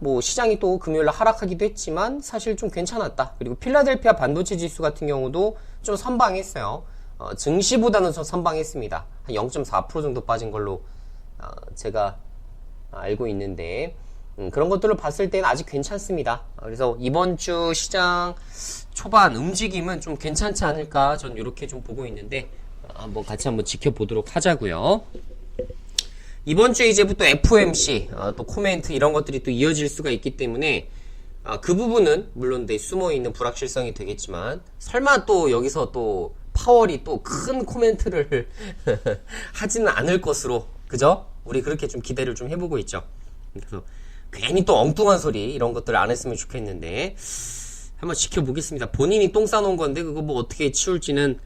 뭐 시장이 또 금요일날 하락하기도 했지만 사실 좀 괜찮았다. 그리고 필라델피아 반도체 지수 같은 경우도 좀 선방했어요. 증시보다는 좀 선방했습니다. 한 0.4% 정도 빠진 걸로 제가 알고 있는데 그런 것들을 봤을 때는 아직 괜찮습니다. 그래서 이번 주 시장 초반 움직임은 좀 괜찮지 않을까 전 이렇게 좀 보고 있는데 한번 같이 한번 지켜보도록 하자고요. 이번 주에 이제부터 FOMC 또 코멘트 이런 것들이 또 이어질 수가 있기 때문에 그 부분은 물론 숨어있는 불확실성이 되겠지만 설마 또 여기서 또 파월이 또 큰 코멘트를 하지는 않을 것으로 그죠? 우리 그렇게 좀 기대를 좀 해보고 있죠. 그래서 괜히 또 엉뚱한 소리 이런 것들을 안 했으면 좋겠는데 한번 지켜보겠습니다. 본인이 똥 싸놓은 건데 그거 뭐 어떻게 치울지는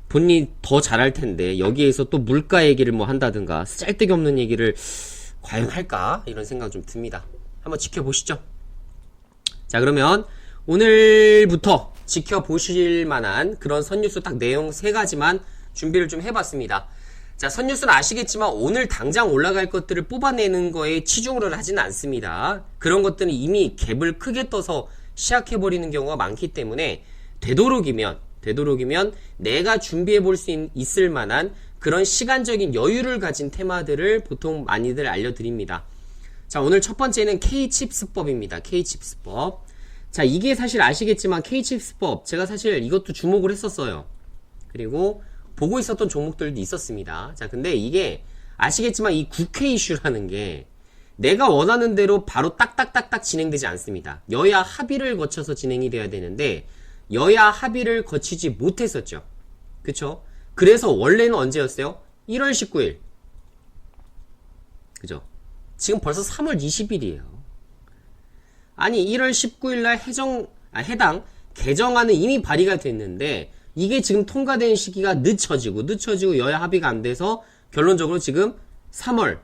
본인이 더 잘할 텐데 여기에서 또 물가 얘기를 뭐 한다든가 짤데기 없는 얘기를 과연 할까 이런 생각 좀 듭니다. 한번 지켜보시죠. 자, 그러면 오늘부터 지켜보실 만한 그런 선뉴스 딱 내용 3가지만 준비를 좀 해봤습니다. 자, 선뉴스는 아시겠지만 오늘 당장 올라갈 것들을 뽑아내는 거에 치중을 하지는 않습니다. 그런 것들은 이미 갭을 크게 떠서 시작해버리는 경우가 많기 때문에 되도록이면 내가 준비해 볼 수 있을 만한 그런 시간적인 여유를 가진 테마들을 보통 많이들 알려드립니다. 자, 오늘 첫 번째는 K칩스법입니다. K칩스법. 자, 이게 사실 아시겠지만 K칩스법 제가 사실 이것도 주목을 했었어요. 그리고 보고 있었던 종목들도 있었습니다. 자, 근데 이게 아시겠지만 이 국회 이슈라는 게 내가 원하는 대로 바로 딱딱딱딱 진행되지 않습니다. 여야 합의를 거쳐서 진행이 돼야 되는데 여야 합의를 거치지 못했었죠. 그쵸? 그래서 원래는 언제였어요? 1월 19일. 그죠? 지금 벌써 3월 20일이에요. 아니 1월 19일날 해당 개정안은 이미 발의가 됐는데 이게 지금 통과되는 시기가 늦춰지고 여야 합의가 안 돼서 결론적으로 지금 3월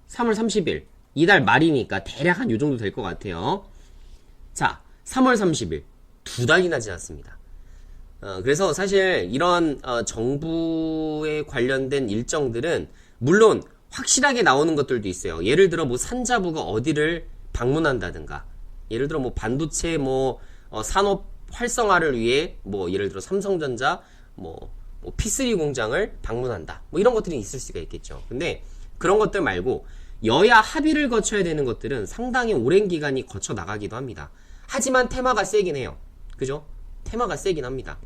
30일 이달 말이니까 대략 한 요 정도 될 것 같아요. 자, 3월 30일 2달이나 지났습니다. 그래서 사실 이런 정부에 관련된 일정들은 물론 확실하게 나오는 것들도 있어요. 예를 들어 뭐 산자부가 어디를 방문한다든가 예를 들어 뭐 반도체 산업 활성화를 위해 뭐 예를 들어 삼성전자 뭐 P3 공장을 방문한다 뭐 이런 것들이 있을 수가 있겠죠. 근데 그런 것들 말고 여야 합의를 거쳐야 되는 것들은 상당히 오랜 기간이 거쳐 나가기도 합니다. 하지만 테마가 세긴 해요. 그죠? 테마가 세긴 합니다.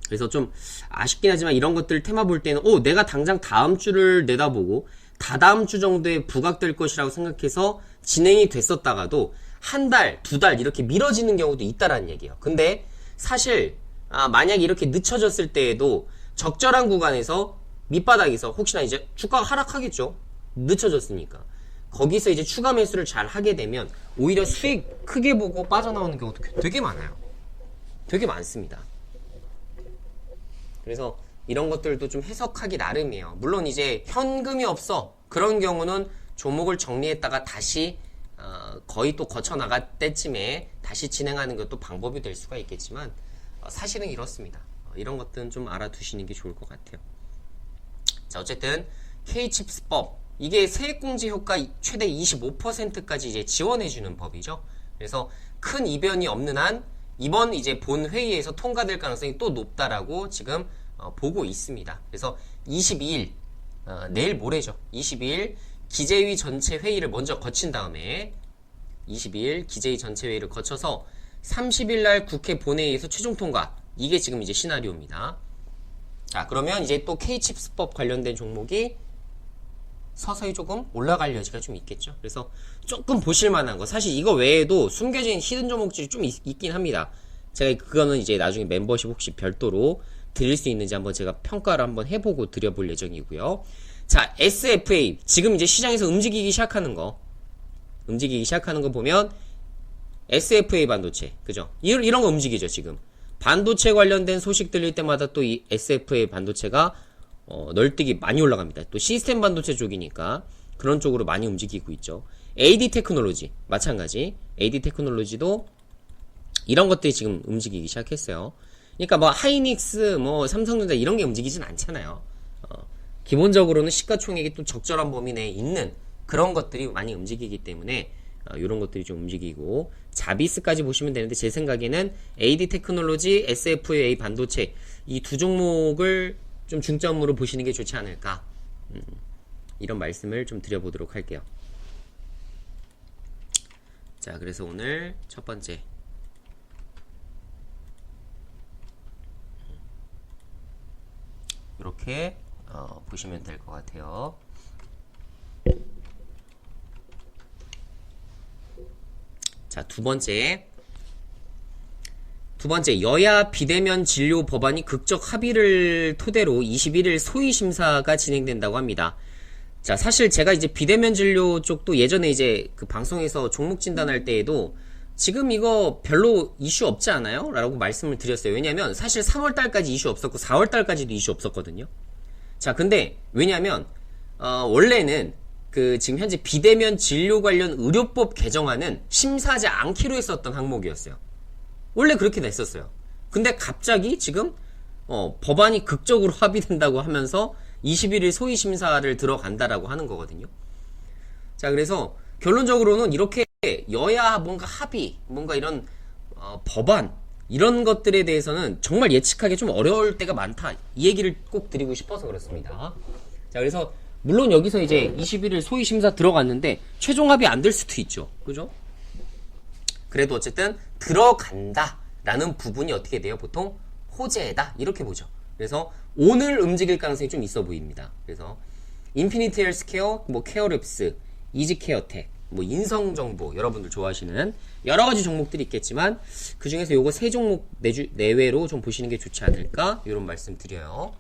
그래서 좀 아쉽긴 하지만 이런 것들 테마 볼 때는 내가 당장 다음 주를 내다보고 다다음 주 정도에 부각될 것이라고 생각해서 진행이 됐었다가도 한 달, 2달 이렇게 미뤄지는 경우도 있다라는 얘기예요. 근데 사실 만약에 이렇게 늦춰졌을 때에도 적절한 구간에서 밑바닥에서 혹시나 이제 주가가 하락하겠죠. 늦춰졌으니까. 거기서 이제 추가 매수를 잘 하게 되면 오히려 수익 크게 보고 빠져나오는 경우도 되게 많아요. 되게 많습니다. 그래서 이런 것들도 좀 해석하기 나름이에요. 물론 이제 현금이 없어. 그런 경우는 종목을 정리했다가 다시 거의 또 거쳐 나갈 때쯤에 다시 진행하는 것도 방법이 될 수가 있겠지만 사실은 이렇습니다. 이런 것들은 좀 알아두시는 게 좋을 것 같아요. 자, 어쨌든 K칩스법 이게 세액공제 효과 최대 25%까지 이제 지원해주는 법이죠. 그래서 큰 이변이 없는 한 이번 이제 본 회의에서 통과될 가능성이 또 높다라고 지금 보고 있습니다. 그래서 22일 내일 모레죠. 22일 기재위 전체 회의를 먼저 거친 다음에 22일 기재위 전체 회의를 거쳐서 30일 날 국회 본회의에서 최종 통과. 이게 지금 이제 시나리오입니다. 자, 그러면 이제 또 K칩스법 관련된 종목이 서서히 조금 올라갈 여지가 좀 있겠죠. 그래서 조금 보실 만한 거. 사실 이거 외에도 숨겨진 히든 종목들이 좀 있긴 합니다. 제가 그거는 이제 나중에 멤버십 혹시 별도로 드릴 수 있는지 한번 제가 평가를 한번 해보고 드려볼 예정이고요. 자, SFA. 지금 이제 시장에서 움직이기 시작하는 거 보면 SFA 반도체. 그죠? 이런 거 움직이죠, 지금. 반도체 관련된 소식 들릴 때마다 또 이 SFA 반도체가 널뛰기 많이 올라갑니다. 또 시스템 반도체 쪽이니까 그런 쪽으로 많이 움직이고 있죠. AD 테크놀로지 마찬가지. AD 테크놀로지도 이런 것들이 지금 움직이기 시작했어요. 그러니까 뭐 하이닉스, 뭐 삼성전자 이런 게 움직이진 않잖아요. 기본적으로는 시가총액이 또 적절한 범위 내에 있는 그런 것들이 많이 움직이기 때문에 이런 것들이 좀 움직이고, 자비스까지 보시면 되는데, 제 생각에는 AD 테크놀로지, SFA 반도체 이 두 종목을 좀 중점으로 보시는 게 좋지 않을까, 이런 말씀을 좀 드려보도록 할게요. 자, 그래서 오늘 첫 번째, 이렇게 보시면 될 것 같아요. 자, 두 번째, 여야 비대면 진료 법안이 극적 합의를 토대로 21일 소위 심사가 진행된다고 합니다. 자, 사실 제가 이제 비대면 진료 쪽도 예전에 이제 그 방송에서 종목 진단할 때에도 지금 이거 별로 이슈 없지 않아요? 라고 말씀을 드렸어요. 왜냐면 사실 3월달까지 이슈 없었고 4월달까지도 이슈 없었거든요. 자, 근데 왜냐면 원래는 그 지금 현재 비대면 진료 관련 의료법 개정안은 심사하지 않기로 했었던 항목이었어요. 원래 그렇게 됐었어요. 근데 갑자기 지금 법안이 극적으로 합의된다고 하면서 21일 소위 심사를 들어간다라고 하는 거거든요. 자, 그래서 결론적으로는 이렇게 여야 뭔가 합의, 뭔가 이런 법안 이런 것들에 대해서는 정말 예측하기 좀 어려울 때가 많다, 이 얘기를 꼭 드리고 싶어서 그렇습니다. 자, 그래서 물론 여기서 이제 21일 소위 심사 들어갔는데 최종 합의 안 될 수도 있죠. 그죠? 그래도 어쨌든 들어간다 라는 부분이 어떻게 돼요? 보통 호재다 이렇게 보죠. 그래서 오늘 움직일 가능성이 좀 있어 보입니다. 그래서 인피니티 헬스케어, 뭐 케어랩스, 이지케어텍, 뭐 인성정보, 여러분들 좋아하시는 여러가지 종목들이 있겠지만 그 중에서 요거 세 종목 내외로 좀 보시는 게 좋지 않을까, 이런 말씀 드려요.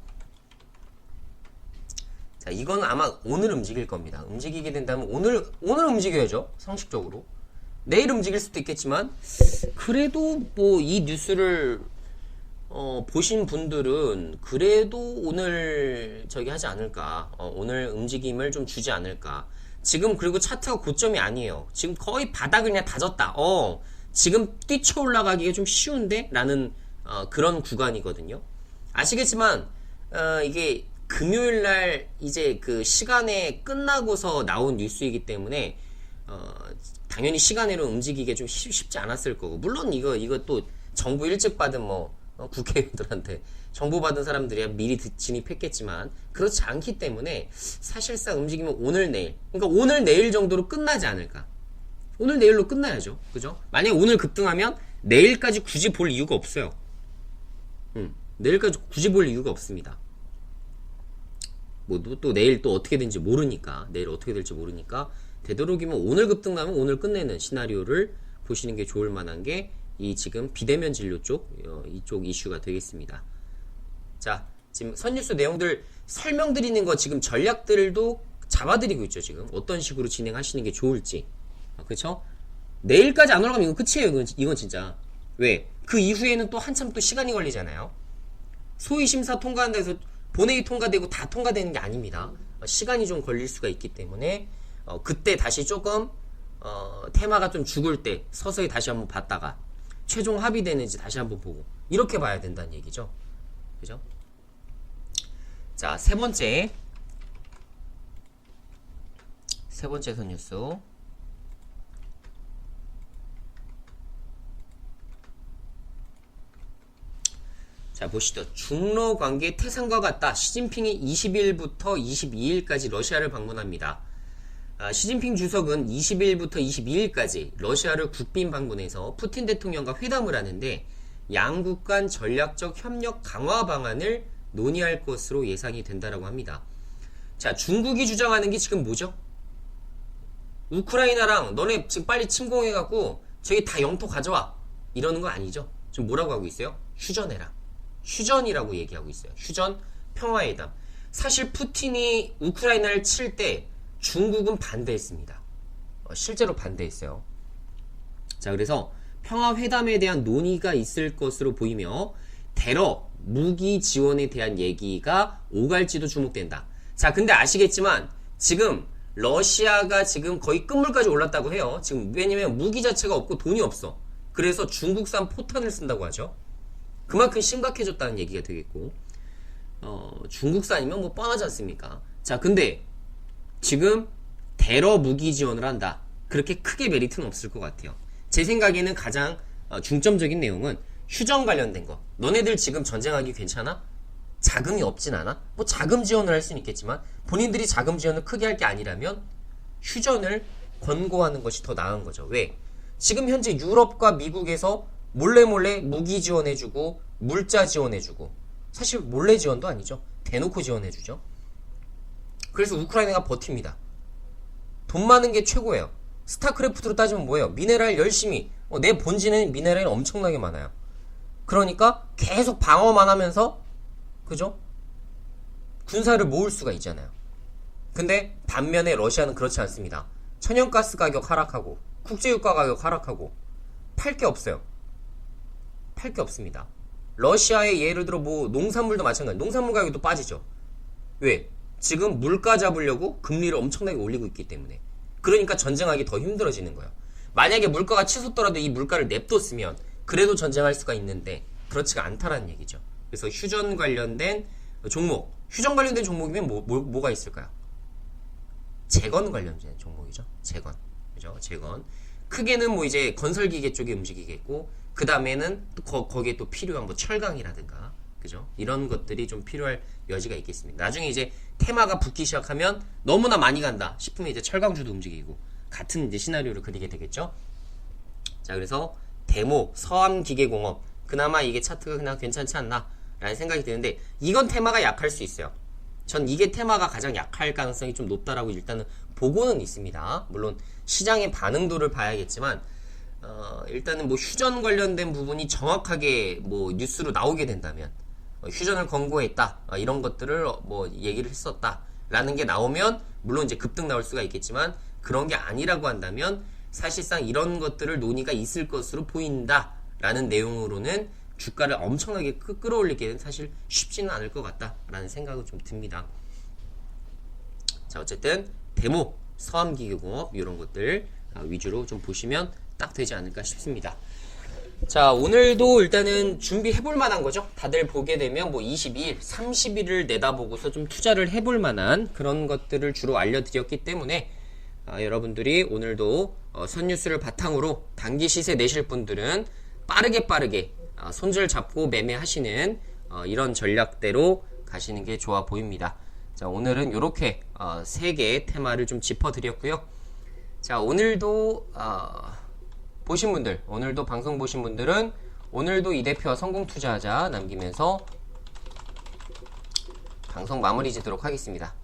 자, 이건 아마 오늘 움직일 겁니다. 움직이게 된다면 오늘 움직여야죠. 상식적으로. 내일 움직일 수도 있겠지만 그래도 뭐 이 뉴스를 보신 분들은 그래도 오늘 저기 하지 않을까, 오늘 움직임을 좀 주지 않을까. 지금 그리고 차트가 고점이 아니에요. 지금 거의 바닥을 그냥 다졌다. 지금 뛰쳐 올라가기가 좀 쉬운데? 라는 그런 구간이거든요. 아시겠지만 이게 금요일날 이제 그 시간에 끝나고서 나온 뉴스이기 때문에 당연히 시간으로 움직이기가 좀 쉽지 않았을 거고, 물론 이거 또 정부 일찍 받은 국회의원들한테 정보 받은 사람들이 미리 진입했겠지만 그렇지 않기 때문에 사실상 움직이면 오늘 내일, 그러니까 오늘 내일 정도로 끝나지 않을까. 오늘 내일로 끝나야죠. 그죠? 만약에 오늘 급등하면 내일까지 굳이 볼 이유가 없어요. 내일까지 굳이 볼 이유가 없습니다. 뭐 또 내일 또 어떻게 된지 모르니까, 내일 어떻게 될지 모르니까 되도록이면 오늘 급등나면 오늘 끝내는 시나리오를 보시는 게 좋을 만한 게 이 지금 비대면 진료 쪽, 이쪽 이슈가 되겠습니다. 자, 지금 선뉴스 내용들 설명드리는 거 지금 전략들도 잡아드리고 있죠. 지금 어떤 식으로 진행하시는 게 좋을지. 그쵸? 내일까지 안 올라가면 이건 끝이에요. 이건 진짜. 왜? 그 이후에는 또 한참 또 시간이 걸리잖아요. 소위 심사 통과한다 해서 본회의 통과되고 다 통과되는 게 아닙니다. 시간이 좀 걸릴 수가 있기 때문에 그때 다시 조금 테마가 좀 죽을 때 서서히 다시 한번 봤다가 최종 합의되는지 다시 한번 보고, 이렇게 봐야 된다는 얘기죠. 그죠? 자, 세 번째 선뉴스. 자, 보시죠. 중러 관계 태산과 같다. 시진핑이 20일부터 22일까지 러시아를 방문합니다. 시진핑 주석은 20일부터 22일까지 러시아를 국빈 방문해서 푸틴 대통령과 회담을 하는데 양국 간 전략적 협력 강화 방안을 논의할 것으로 예상이 된다라고 합니다. 자, 중국이 주장하는 게 지금 뭐죠? 우크라이나랑 너네 지금 빨리 침공해갖고 저기 다 영토 가져와, 이러는 거 아니죠? 지금 뭐라고 하고 있어요? 휴전해라. 휴전이라고 얘기하고 있어요. 휴전, 평화회담. 사실 푸틴이 우크라이나를 칠 때 중국은 반대했습니다. 실제로 반대했어요. 자, 그래서 평화회담에 대한 논의가 있을 것으로 보이며 대러 무기 지원에 대한 얘기가 오갈지도 주목된다. 자, 근데 아시겠지만 지금 러시아가 지금 거의 끝물까지 올랐다고 해요. 지금 왜냐면 무기 자체가 없고 돈이 없어. 그래서 중국산 포탄을 쓴다고 하죠. 그만큼 심각해졌다는 얘기가 되겠고, 중국산이면 뭐 뻔하지 않습니까? 자, 근데 지금 대러 무기 지원을 한다. 그렇게 크게 메리트는 없을 것 같아요. 제 생각에는 가장 중점적인 내용은 휴전 관련된 거. 너네들 지금 전쟁하기 괜찮아? 자금이 없진 않아? 뭐 자금 지원을 할 수는 있겠지만 본인들이 자금 지원을 크게 할 게 아니라면 휴전을 권고하는 것이 더 나은 거죠. 왜? 지금 현재 유럽과 미국에서 몰래 무기 지원해주고 물자 지원해주고, 사실 몰래 지원도 아니죠. 대놓고 지원해주죠. 그래서 우크라이나가 버팁니다. 돈 많은 게 최고예요. 스타크래프트로 따지면 뭐예요? 미네랄 열심히, 내 본진에는 미네랄이 엄청나게 많아요. 그러니까 계속 방어만 하면서, 그죠? 군사를 모을 수가 있잖아요. 근데 반면에 러시아는 그렇지 않습니다. 천연가스 가격 하락하고 국제유가 가격 하락하고 팔 게 없어요. 팔 게 없습니다. 러시아의 예를 들어 뭐 농산물도 마찬가지. 농산물 가격도 빠지죠. 왜? 지금 물가 잡으려고 금리를 엄청나게 올리고 있기 때문에. 그러니까 전쟁하기 더 힘들어지는 거예요. 만약에 물가가 치솟더라도 이 물가를 냅뒀으면 그래도 전쟁할 수가 있는데 그렇지가 않다라는 얘기죠. 그래서 휴전 관련된 종목, 휴전 관련된 종목이면 뭐가 있을까요? 재건 관련된 종목이죠. 재건. 그죠? 재건. 크게는 뭐 이제 건설기계 쪽이 움직이겠고, 그 다음에는 또 거기에 또 필요한 뭐 철강이라든가, 그죠? 이런 것들이 좀 필요할 여지가 있겠습니다. 나중에 이제 테마가 붙기 시작하면 너무나 많이 간다 싶으면 이제 철강주도 움직이고, 같은 이제 시나리오를 그리게 되겠죠? 자, 그래서 데모, 서암기계공업. 그나마 이게 차트가 그냥 괜찮지 않나? 라는 생각이 드는데, 이건 테마가 약할 수 있어요. 전 이게 테마가 가장 약할 가능성이 좀 높다라고 일단은 보고는 있습니다. 물론 시장의 반응도를 봐야겠지만, 일단은 뭐 휴전 관련된 부분이 정확하게 뭐 뉴스로 나오게 된다면, 휴전을 권고했다, 이런 것들을 뭐 얘기를 했었다 라는 게 나오면 물론 이제 급등 나올 수가 있겠지만, 그런 게 아니라고 한다면 사실상 이런 것들을 논의가 있을 것으로 보인다 라는 내용으로는 주가를 엄청나게 끌어올리기는 사실 쉽지는 않을 것 같다라는 생각은 좀 듭니다. 자, 어쨌든 데모, 서암기계공업 이런 것들 위주로 좀 보시면 딱 되지 않을까 싶습니다. 자, 오늘도 일단은 준비해볼 만한 거죠. 다들 보게 되면 뭐 22일, 30일을 내다보고서 좀 투자를 해볼 만한 그런 것들을 주로 알려드렸기 때문에 여러분들이 오늘도 선뉴스를 바탕으로 단기 시세 내실 분들은 빠르게 손절 잡고 매매하시는 이런 전략대로 가시는 게 좋아 보입니다. 자, 오늘은 이렇게 3개의 테마를 좀 짚어드렸고요. 자, 오늘도 보신 분들, 오늘도 방송 보신 분들은 오늘도 이 대표와 성공투자하자 남기면서 방송 마무리 짓도록 하겠습니다.